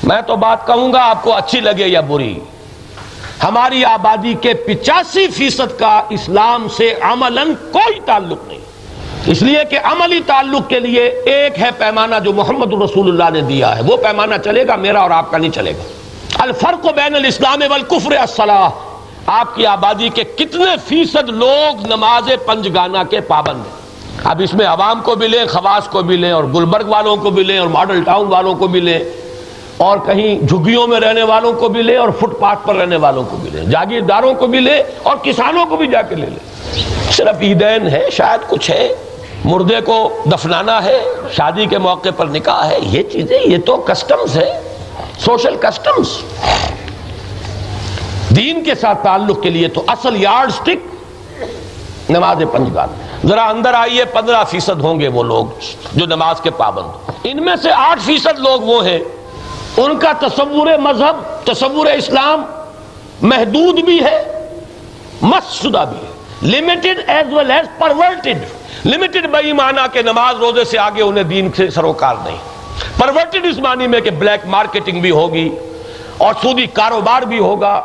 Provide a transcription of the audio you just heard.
میں تو بات کہوں گا آپ کو اچھی لگے یا بری، ہماری آبادی کے 85% کا اسلام سے عملاً کوئی تعلق نہیں، اس لیے کہ عملی تعلق کے لیے ایک ہے پیمانہ جو محمد رسول اللہ نے دیا ہے، وہ پیمانہ چلے گا، میرا اور آپ کا نہیں چلے گا۔ الفرق بین الاسلام والکفر الصلاۃ، آپ کی آبادی کے کتنے فیصد لوگ نماز پنجگانہ کے پابند ہیں؟ اب اس میں عوام کو بھی لیں، خواص کو بھی لیں، اور گلبرگ والوں کو بھی لیں، اور ماڈل ٹاؤن والوں کو بھی لیں، اور کہیں جھگیوں میں رہنے والوں کو بھی لیں، اور فٹ پاتھ پر رہنے والوں کو بھی لیں، جاگیرداروں کو بھی لیں، اور کسانوں کو بھی جا کے لے لیں۔ صرف عیدین ہے، شاید کچھ ہے، مردے کو دفنانا ہے، شادی کے موقع پر نکاح ہے، یہ چیزیں، یہ تو کسٹمز ہے، سوشل کسٹمز۔ دین کے ساتھ تعلق کے لیے تو اصل یارڈ سٹک نماز پنجگانہ۔ ذرا اندر آئیے، 15% ہوں گے وہ لوگ جو نماز کے پابند، ان میں سے 8% لوگ وہ ہیں ان کا تصور مذہب، تصور اسلام محدود بھی ہے، مس شدہ بھی ہے، limited as well as perverted. Limited بئی معنی کہ نماز روزے سے آگے انہیں دین سے سروکار نہیں، پرورٹڈ اس معنی میں کہ بلیک مارکیٹنگ بھی ہوگی اور سودی کاروبار بھی ہوگا،